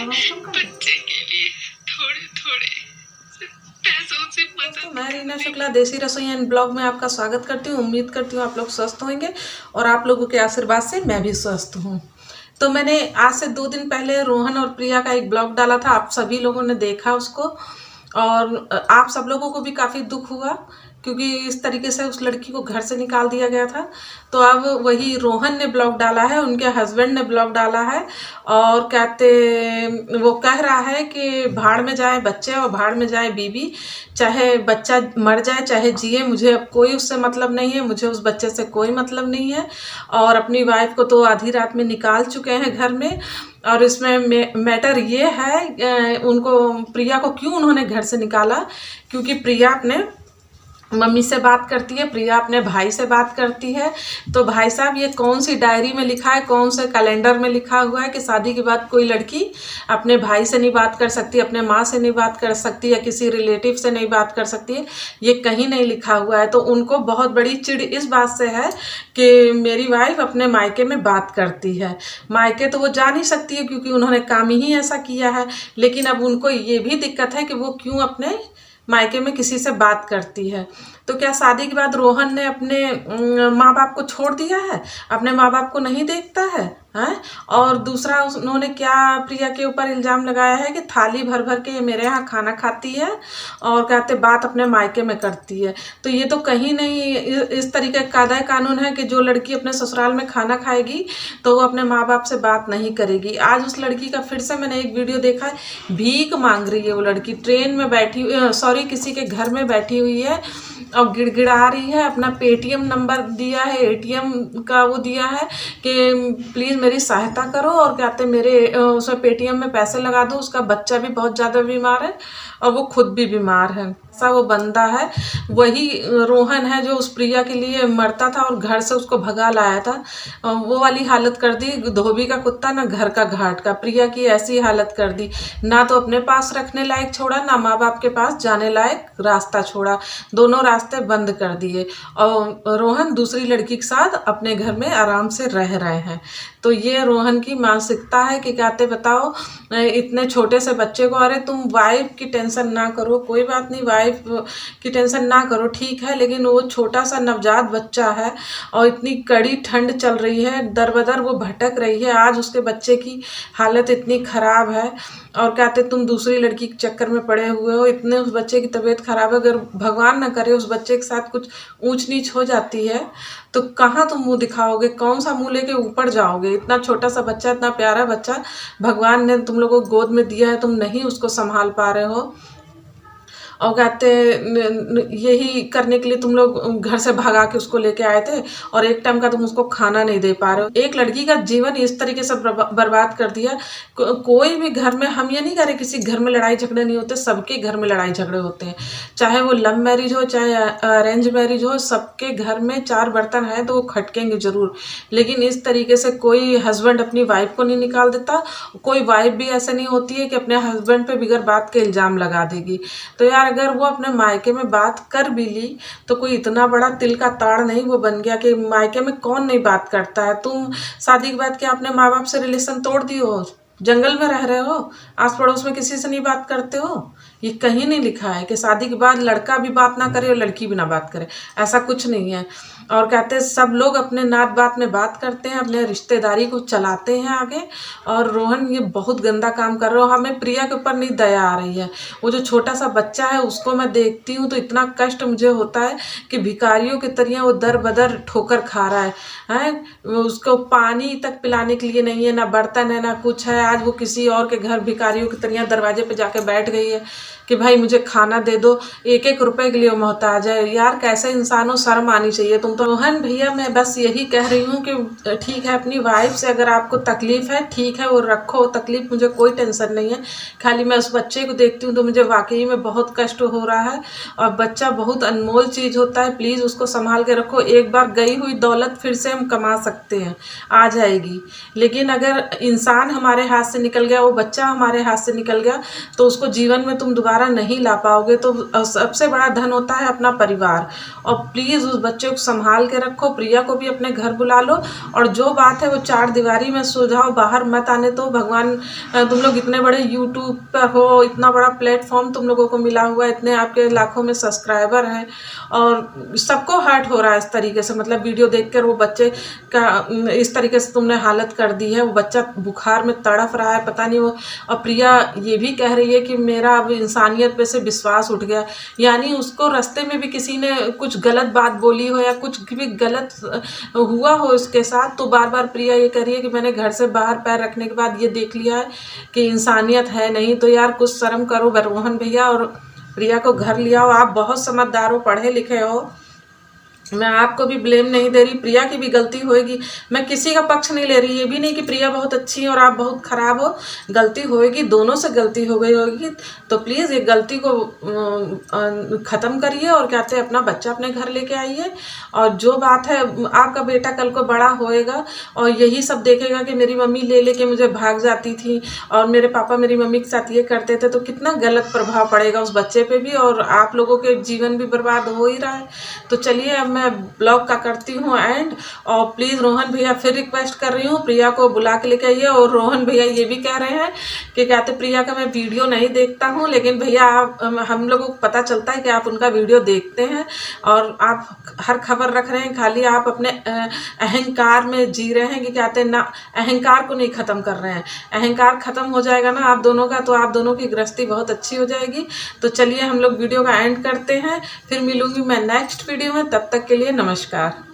बच्चे के लिए थोड़े थोड़े पैसों से मदद। मैं रीना शुक्ला देसी रसोई एंड ब्लॉग में आपका स्वागत करती हूँ। उम्मीद करती हूँ आप लोग स्वस्थ होंगे और आप लोगों के आशीर्वाद से मैं भी स्वस्थ हूँ। तो मैंने आज से 2 दिन पहले रोहन और प्रिया का एक ब्लॉग डाला था, आप सभी लोगों ने देखा उसको और आप सब लोगों को भी काफ़ी दुख हुआ क्योंकि इस तरीके से उस लड़की को घर से निकाल दिया गया था। तो अब वही रोहन ने ब्लॉग डाला है, उनके हस्बैंड ने ब्लॉग डाला है और कहते वो कह रहा है कि भाड़ में जाए बच्चे और भाड़ में जाए बीबी, चाहे बच्चा मर जाए चाहे जिए, मुझे अब कोई उससे मतलब नहीं है, मुझे उस बच्चे से कोई मतलब नहीं है। और अपनी वाइफ को तो आधी रात में निकाल चुके हैं घर में। और इसमें मैटर ये है उनको प्रिया को क्यों उन्होंने घर से निकाला, क्योंकि प्रिया अपने मम्मी से बात करती है, प्रिया अपने भाई से बात करती है। तो भाई साहब ये कौन सी डायरी में लिखा है, कौन से कैलेंडर में लिखा हुआ है कि शादी के बाद कोई लड़की अपने भाई से नहीं बात कर सकती, अपने माँ से नहीं बात कर सकती या किसी रिलेटिव से नहीं बात कर सकती है, ये कहीं नहीं लिखा हुआ है। तो उनको बहुत बड़ी चिढ़ इस बात से है कि मेरी वाइफ अपने मायके में बात करती है। मायके तो वो जा नहीं सकती है क्योंकि उन्होंने काम ही ऐसा किया है, लेकिन अब उनको ये भी दिक्कत है कि वो क्यों अपने मायके में किसी से बात करती है। तो क्या शादी के बाद रोहन ने अपने माँ बाप को छोड़ दिया है, अपने माँ बाप को नहीं देखता है, हैं? और दूसरा उन्होंने क्या प्रिया के ऊपर इल्ज़ाम लगाया है कि थाली भर भर के ये मेरे यहाँ खाना खाती है और कहते बात अपने मायके में करती है। तो ये तो कहीं नहीं इस तरीके का कायदा कानून है कि जो लड़की अपने ससुराल में खाना खाएगी तो वो अपने माँ बाप से बात नहीं करेगी। आज उस लड़की का फिर से मैंने एक वीडियो देखा है, भीख मांग रही है वो लड़की, ट्रेन में बैठी सॉरी किसी के घर में बैठी हुई है और गिड़गिड़ा रही है, अपना पेटीएम नंबर दिया है, एटीएम का वो दिया है कि प्लीज़ मेरी सहायता करो और कहते मेरे उसमें पेटीएम में पैसे लगा दो, उसका बच्चा भी बहुत ज़्यादा बीमार है और वो खुद भी बीमार है। ऐसा वो बंदा है, वही रोहन है जो उस प्रिया के लिए मरता था और घर से उसको भगा लाया था। वो वाली हालत कर दी, धोबी का कुत्ता ना घर का घाट का। प्रिया की ऐसी हालत कर दी, ना तो अपने पास रखने लायक छोड़ा, ना माँ बाप के पास जाने लायक रास्ता छोड़ा, दोनों रास्ते बंद कर दिए और रोहन दूसरी लड़की के साथ अपने घर में आराम से रह रहे हैं। तो ये रोहन की मानसिकता है कि कहते बताओ इतने छोटे से बच्चे को, अरे तुम वाइफ की टेंशन ना करो, कोई बात नहीं, वाइफ की टेंशन ना करो ठीक है, लेकिन वो छोटा सा नवजात बच्चा है और इतनी कड़ी ठंड चल रही है, दर बदर वो भटक रही है, आज उसके बच्चे की हालत इतनी ख़राब है और कहते तुम दूसरी लड़की के चक्कर में पड़े हुए हो, इतने उस बच्चे की तबीयत खराब है, अगर भगवान ना करे उस बच्चे के साथ कुछ ऊंच नीच हो जाती है तो कहाँ तुम मुंह दिखाओगे, कौन सा मुंह लेके ऊपर जाओगे। इतना छोटा सा बच्चा, इतना प्यारा बच्चा भगवान ने तुम लोगों को गोद में दिया है, तुम नहीं उसको संभाल पा रहे हो और कहते यही करने के लिए तुम लोग घर से भगा के उसको लेके आए थे और एक टाइम का तुम उसको खाना नहीं दे पा रहे हो। एक लड़की का जीवन इस तरीके से बर्बाद कर दिया। कोई भी घर में, हम ये नहीं कह रहे किसी घर में लड़ाई झगड़े नहीं होते, सबके घर में लड़ाई झगड़े होते हैं, चाहे वो लव मैरिज हो चाहे अरेंज मैरिज हो, सबके घर में 4 बर्तन हैं तो वो खटकेंगे जरूर। लेकिन इस तरीके से कोई हस्बैंड अपनी वाइफ को नहीं निकाल देता, कोई वाइफ भी ऐसे नहीं होती है कि अपने हस्बैंड पे बिगर बात के इल्ज़ाम लगा देगी। तो यार अगर वो अपने मायके में बात कर भी ली तो कोई इतना बड़ा तिल का ताड़ नहीं वो बन गया कि मायके में कौन नहीं बात करता है। तुम शादी के बाद क्या अपने माँ बाप से रिलेशन तोड़ दिए हो, जंगल में रह रहे हो, आस पड़ोस में किसी से नहीं बात करते हो? ये कहीं नहीं लिखा है कि शादी के बाद लड़का भी बात ना करे और लड़की भी ना बात करे, ऐसा कुछ नहीं है। और कहते हैं सब लोग अपने नात बात में बात करते हैं, अपने रिश्तेदारी को चलाते हैं आगे। और रोहन ये बहुत गंदा काम कर रहा हो, हमें प्रिया के ऊपर नहीं दया आ रही है। वो जो छोटा सा बच्चा है उसको मैं देखती हूँ तो इतना कष्ट मुझे होता है कि भिखारियों की तरह वो दर बदर ठोकर खा रहा है, उसको पानी तक पिलाने के लिए नहीं है, ना बर्तन है ना कुछ है। आज वो किसी और के घर भिखारियों की तरह दरवाजे पे जाके बैठ गई है कि भाई मुझे खाना दे दो, 1-1 रुपए के लिए मोहताज है। यार कैसे इंसानों, शर्म आनी चाहिए तुम तो। रोहन भैया मैं बस यही कह रही हूँ कि ठीक है अपनी वाइफ से अगर आपको तकलीफ है ठीक है वो रखो तकलीफ, मुझे कोई टेंशन नहीं है। खाली मैं उस बच्चे को देखती हूँ तो मुझे वाकई में बहुत कष्ट हो रहा है और बच्चा बहुत अनमोल चीज़ होता है, प्लीज़ उसको संभाल के रखो। एक बार गई हुई दौलत फिर से हम कमा सकते हैं, आ जाएगी, लेकिन अगर इंसान हमारे हाथ से निकल गया, वो बच्चा हमारे हाथ से निकल गया तो उसको जीवन में तुम दोबारा नहीं ला पाओगे। तो सबसे बड़ा धन होता है अपना परिवार। और प्लीज़ उस बच्चे को संभाल के रखो। प्रिया को भी अपने घर बुला लो, और जो बात है वो 4 दीवारी में सुलझाओ, बाहर मत आने दो। भगवान, तुम लोग इतने बड़े यूट्यूब पर हो, इतना बड़ा प्लेटफॉर्म तुम लोगों को मिला हुआ है, इतने आपके लाखों में सब्सक्राइबर हैं, और सबको हर्ट हो रहा है इस तरीके से। मतलब वीडियो देखकर वो बच्चे का इस तरीके से तुमने हालत कर दी है। वो बच्चा बुखार में तड़फ रहा है, पता नहीं वो। और प्रिया ये भी कह रही है कि मेरा अब इंसानियत पे से विश्वास उठ गया। यानी उसको रास्ते में भी किसी ने कुछ गलत बात बोली हो या कुछ भी गलत हुआ हो उसके साथ, तो बार बार प्रिया ये कह रही है कि मैंने घर से बाहर पैर रखने के बाद ये देख लिया है कि इंसानियत है नहीं। तो यार कुछ शर्म करो रोहन भैया, और प्रिया को घर ले आओ। आप बहुत समझदार हो, पढ़े लिखे हो, मैं आपको भी ब्लेम नहीं दे रही। प्रिया की भी गलती होएगी, मैं किसी का पक्ष नहीं ले रही। ये भी नहीं कि प्रिया बहुत अच्छी है और आप बहुत ख़राब हो। गलती होएगी, दोनों से गलती हो गई होगी। तो प्लीज़ ये गलती को ख़त्म करिए, और कहते हैं अपना बच्चा अपने घर लेके आइए। और जो बात है, आपका बेटा कल को बड़ा होएगा और यही सब देखेगा कि मेरी मम्मी ले लेके मुझे भाग जाती थी और मेरे पापा मेरी मम्मी के साथ ये करते थे, तो कितना गलत प्रभाव पड़ेगा उस बच्चे पे भी, और आप लोगों के जीवन भी बर्बाद हो ही रहा है। तो चलिए अब मैं ब्लॉग का करती हूँ एंड। और प्लीज़ रोहन भैया, फिर रिक्वेस्ट कर रही हूँ, प्रिया को बुला के लेके आइए। और रोहन भैया ये भी कह रहे हैं कि कहते प्रिया का मैं वीडियो नहीं देखता हूँ, लेकिन भैया आप, हम लोगों को पता चलता है कि आप उनका वीडियो देखते हैं और आप हर खबर रख रहे हैं। खाली आप अपने अहंकार में जी रहे हैं कि कहते हैं ना, अहंकार को नहीं ख़त्म कर रहे हैं। अहंकार ख़त्म हो जाएगा ना आप दोनों का, तो आप दोनों की गृहस्थी बहुत अच्छी हो जाएगी। तो चलिए हम लोग वीडियो का एंड करते हैं, फिर मिलूंगी मैं नेक्स्ट वीडियो में। तब तक के लिए नमस्कार।